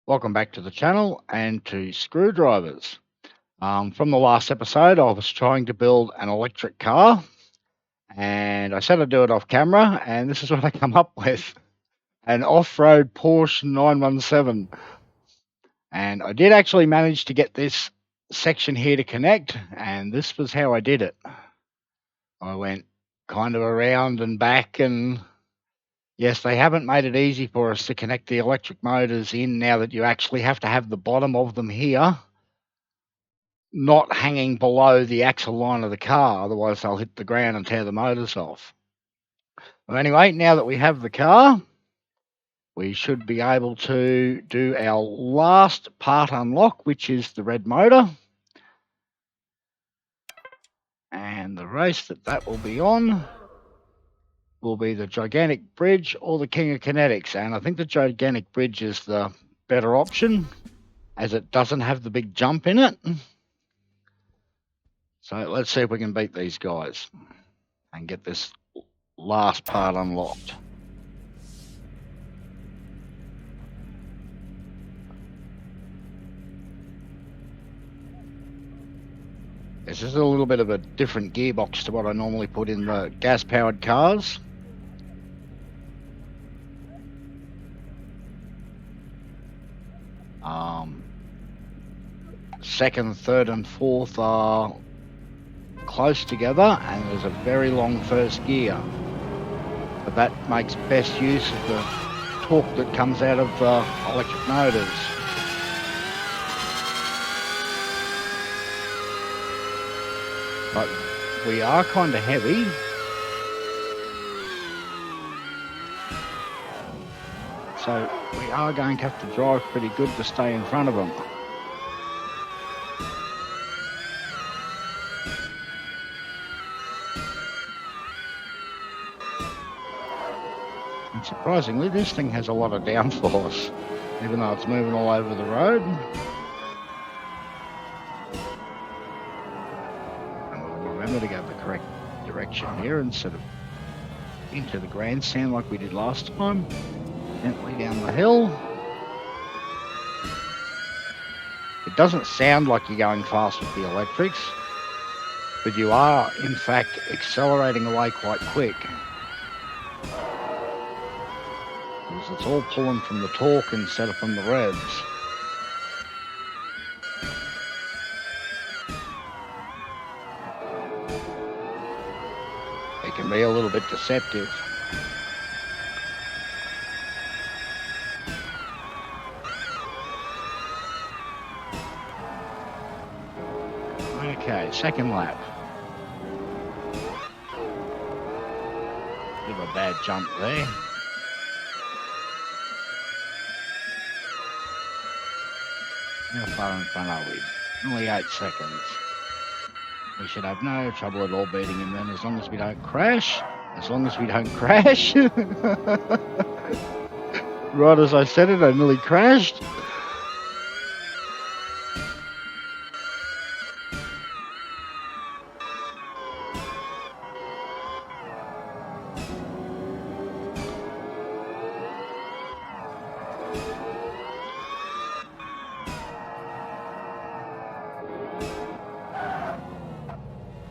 Welcome back to the channel and to screwdrivers. From the last episode, I was trying to build an electric car, and I said I'd do it off camera, and this is what I come up with: an off-road Porsche 917. And I did actually manage to get this section here to connect, and this was how I did it. I went kind of around and back, and yes, they haven't made it easy for us to connect the electric motors in now that you actually have to have the bottom of them here not hanging below the axle line of the car, otherwise they'll hit the ground and tear the motors off. Well, anyway, now that we have the car, we should be able to do our last part unlock, which is the red motor. And the race that will be on will be the gigantic bridge or the king of kinetics. And I think the gigantic bridge is the better option, as it doesn't have the big jump in it. So let's see if we can beat these guys and get this last part unlocked. This is a little bit of a different gearbox to what I normally put in the gas-powered cars. Second, third and fourth are close together, and there's a very long first gear. But that makes best use of the torque that comes out of the electric motors. But we are kind of heavy. So we are going to have to drive pretty good to stay in front of them. And surprisingly, this thing has a lot of downforce, even though it's moving all over the road. And we'll remember to go the correct direction here instead of into the grandstand like we did last time. Gently down the hill. It doesn't sound like you're going fast with the electrics, but you are in fact accelerating away quite quick. Because it's all pulling from the torque instead of from the revs. It can be a little bit deceptive. Okay, second lap. Bit of a bad jump there. How far in front are we? Only 8 seconds. We should have no trouble at all beating him then, as long as we don't crash. As long as we don't crash. Right as I said it, I nearly crashed.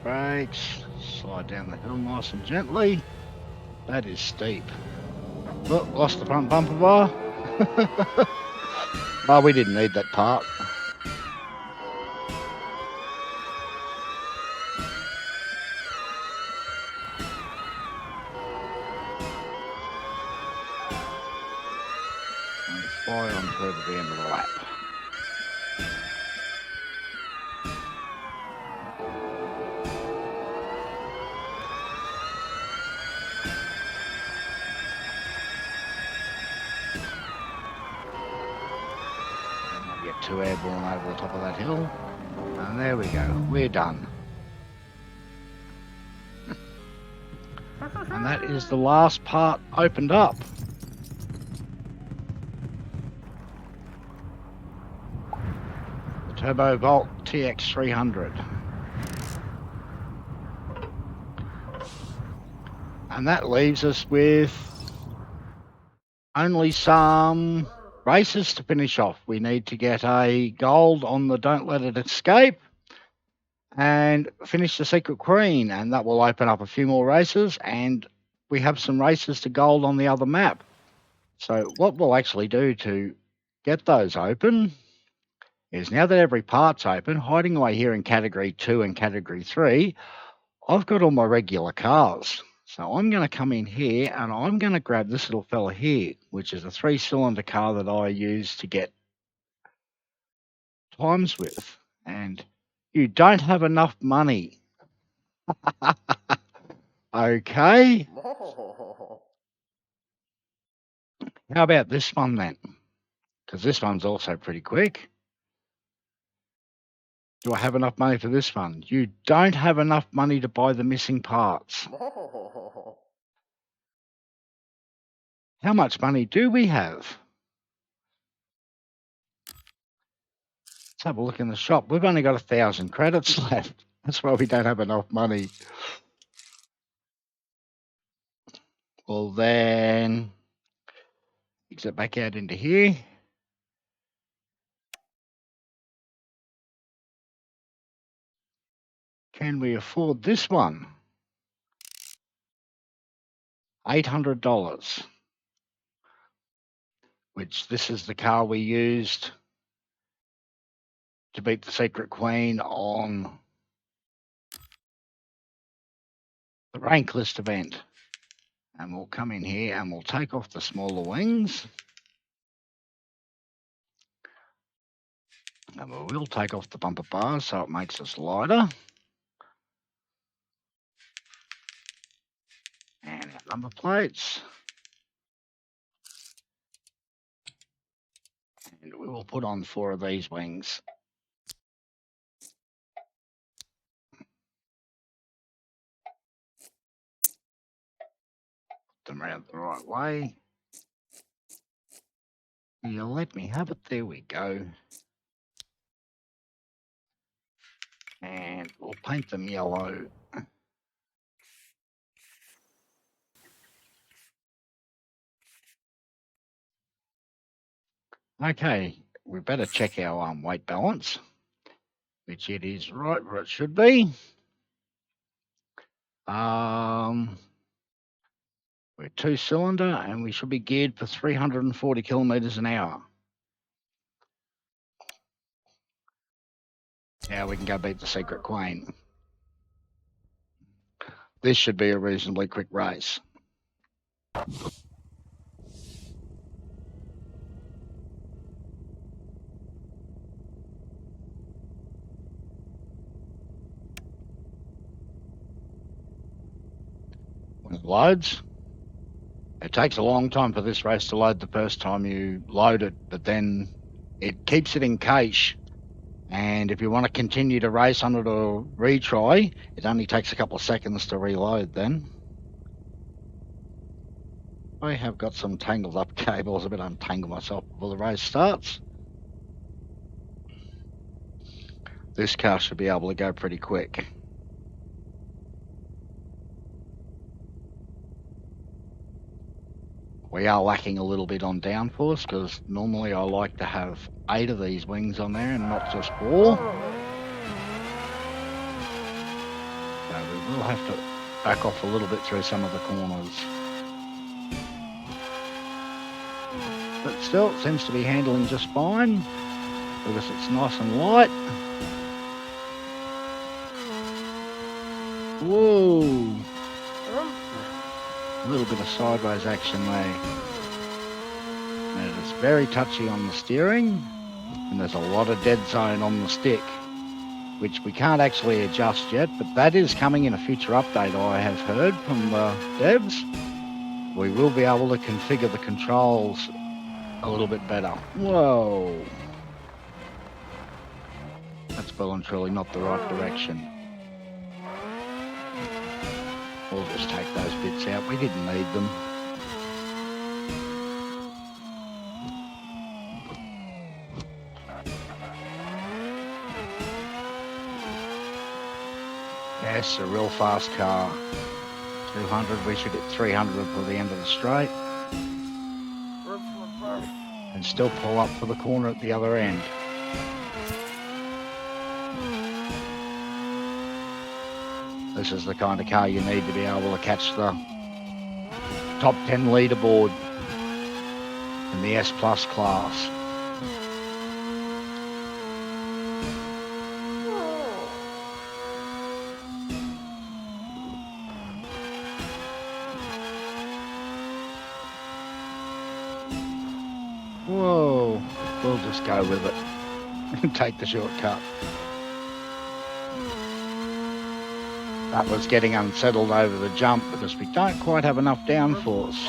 Brakes, slide down the hill nice and gently. That is steep. Oh, lost the front bumper bar. Oh, we didn't need that part. And fly on through to the end of the lap. Get 2 airborne over the top of that hill, and there we go, we're done. And that is the last part opened up. The Turbo Volt TX300. And that leaves us with only some races to finish off. We need to get a gold on the Don't Let It Escape and finish the Secret Queen, and that will open up a few more races, and we have some races to gold on the other map. So what we'll actually do to get those open is, now that every part's open, hiding away here in Category 2 and Category 3, I've got all my regular cars. So I'm going to come in here and I'm going to grab this little fella here, which is a 3-cylinder car that I use to get times with. And you don't have enough money. Okay. How about this one then? Because this one's also pretty quick. Do I have enough money for this one? You don't have enough money to buy the missing parts. How much money do we have? Let's have a look in the shop. We've only got 1,000 credits left. That's why we don't have enough money. Well then, exit back out into here. Can we afford this one? $800. Which this is the car we used to beat the Secret Queen on the rank list event. And we'll come in here and we'll take off the smaller wings. And we will take off the bumper bars so it makes us lighter. And our number plates. And we will put on 4 of these wings. Put them around the right way. You let me have it. There we go. And we'll paint them yellow. Okay, we better check our weight balance, which it is right where it should be. We're 2-cylinder and we should be geared for 340 kilometers an hour. Now we can go beat the Secret Queen. This should be a reasonably quick race. When it loads, it takes a long time for this race to load the first time you load it, but then it keeps it in cache. And if you want to continue to race on it or retry, it only takes a couple of seconds to reload then. I have got some tangled up cables. I better untangle myself before the race starts. This car should be able to go pretty quick. We are lacking a little bit on downforce because normally I like to have 8 of these wings on there and not just 4. So we will have to back off a little bit through some of the corners. But still, it seems to be handling just fine because it's nice and light. Whoa! A little bit of sideways action there. And it is very touchy on the steering, and there's a lot of dead zone on the stick, which we can't actually adjust yet, but that is coming in a future update, I have heard from the devs. We will be able to configure the controls a little bit better. Whoa. That's well and truly not the right direction. We'll just take those bits out. We didn't need them. Yes, a real fast car. 200, we should hit 300 before the end of the straight. And and still pull up for the corner at the other end. This is the kind of car you need to be able to catch the top 10 leaderboard in the S Plus class. Whoa, we'll just go with it and take the shortcut. That was getting unsettled over the jump because we don't quite have enough downforce.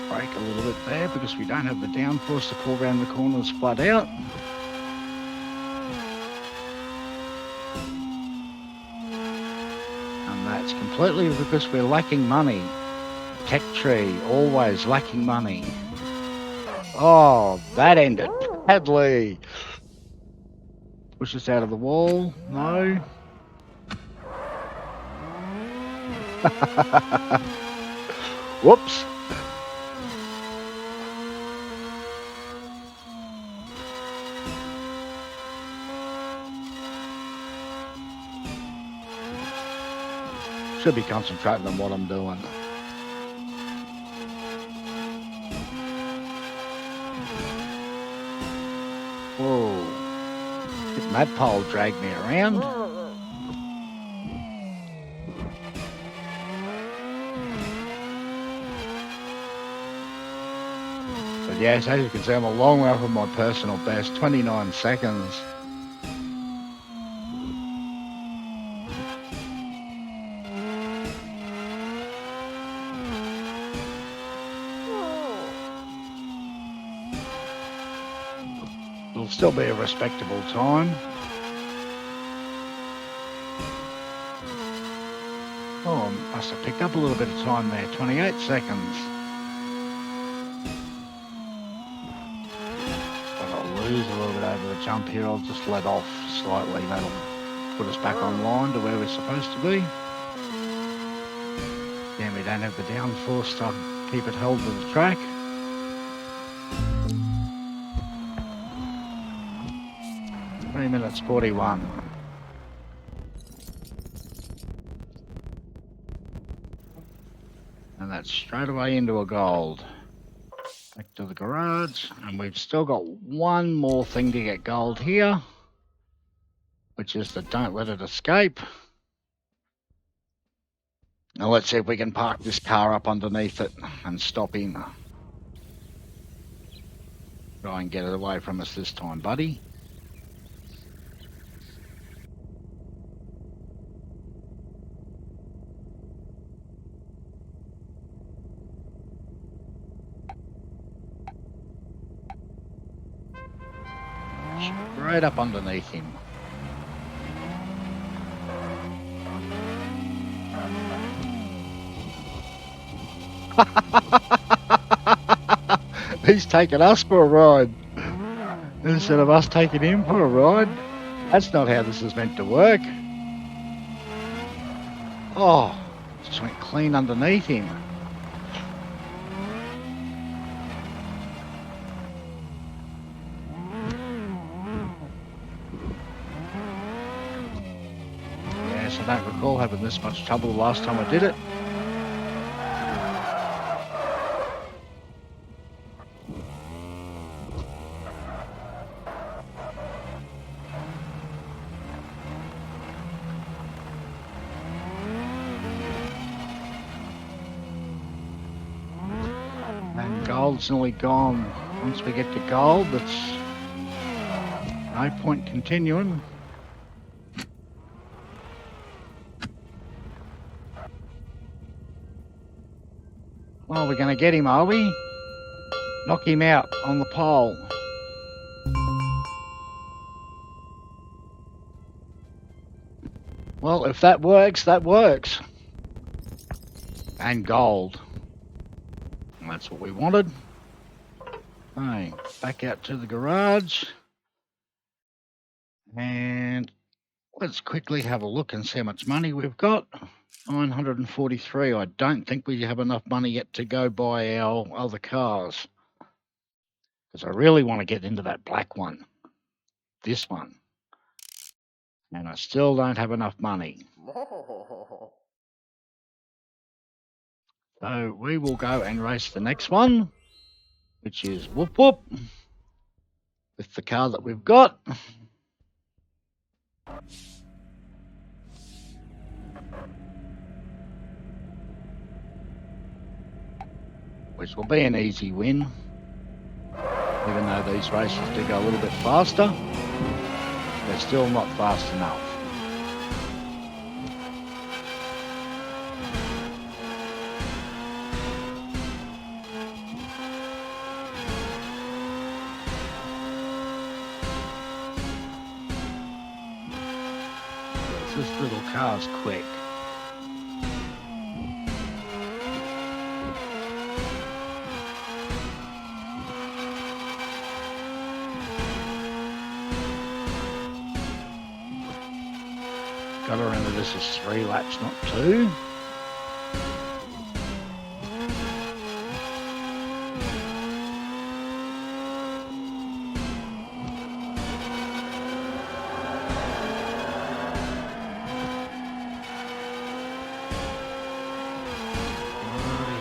Brake a little bit there because we don't have the downforce to pull around the corners flat out. And that's completely because we're lacking money. Tech tree, always lacking money. Oh, that ended badly. Push us out of the wall. No. Whoops. Should be concentrating on what I'm doing. Whoa. Didn't that pole drag me around? But yes, as you can see, I'm a long way from my personal best, 29 seconds. It'll still be a respectable time. Oh, I must have picked up a little bit of time there, 28 seconds. Lose a little bit over the jump here. I'll just let off slightly. That'll put us back on line to where we're supposed to be. Then we don't have the downforce to keep it held to the track. Three minutes 41. And that's straight away into a gold. Back to the garage, and we've still got one more thing to get gold here, which is the don't let it escape. Now let's see if we can park this car up underneath it and stop him. Try and get it away from us this time, buddy. Right up underneath him. He's taking us for a ride instead of us taking him for a ride. That's not how this is meant to work. Oh, just went clean underneath him. I don't recall having this much trouble the last time I did it. And gold's nearly gone. Once we get to gold, that's no point continuing. Well, we're going to get him, are we? Knock him out on the pole. Well, if that works, that works. And gold. And that's what we wanted. Okay, back out to the garage. And let's quickly have a look and see how much money we've got. 943. I don't think we have enough money yet to go buy our other cars, because I really want to get into that black one, this one, and I still don't have enough money. So we will go and race the next one, which is Whoop Whoop, with the car that we've got. Which will be an easy win, even though these races do go a little bit faster. They're still not fast enough. This little car's quick. Got to remember this is 3 laps, not 2.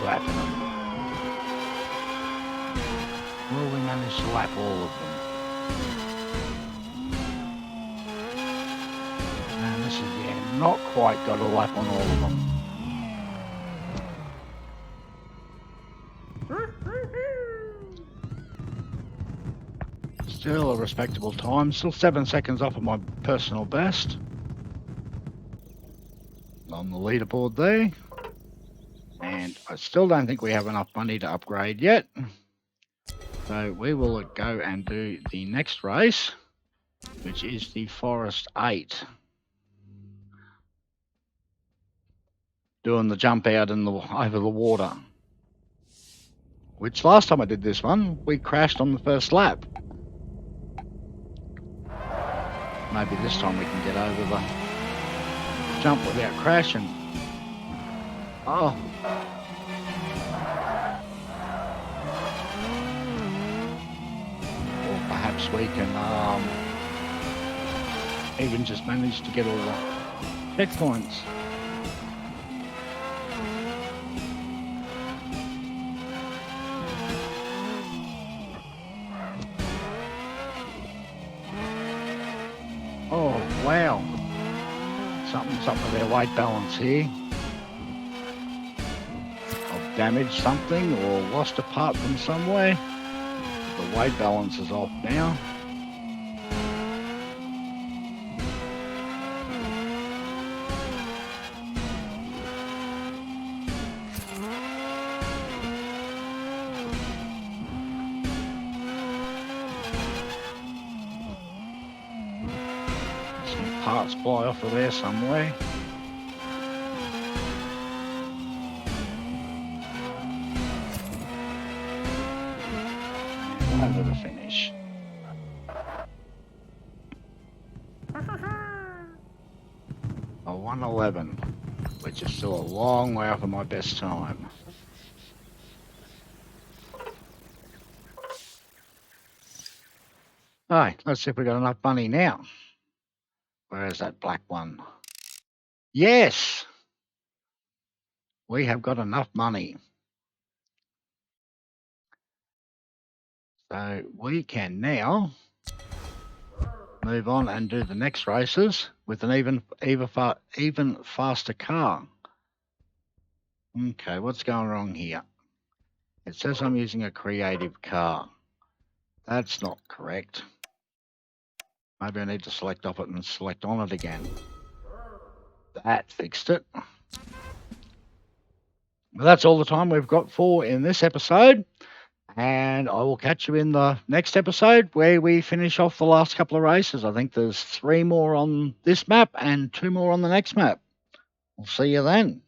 Lapping them. Will we manage to lap all of them? And this is, yeah, not quite got a lap on all of them. Still a respectable time, still 7 seconds off of my personal best. On the leaderboard there. And I still don't think we have enough money to upgrade yet. So we will go and do the next race, which is the Forest 8. Doing the jump out in over the water. Which last time I did this one, we crashed on the first lap. Maybe this time we can get over the jump without crashing. Oh. Or perhaps we can even just manage to get all the checkpoints. Oh, wow. Something's up with their weight balance here. I've damaged something or lost a part from somewhere. The weight balance is off now. Parts fly off of there somewhere. Over the finish. A 1:11, which is still a long way off of my best time. Alright, let's see if we got enough money now. Where is that black one? Yes! We have got enough money. So we can now move on and do the next races with an even faster car. Okay, what's going wrong here? It says I'm using a creative car. That's not correct. Maybe I need to select off it and select on it again. That fixed it. Well, that's all the time we've got for in this episode. And I will catch you in the next episode where we finish off the last couple of races. I think there's 3 more on this map and 2 more on the next map. We'll see you then.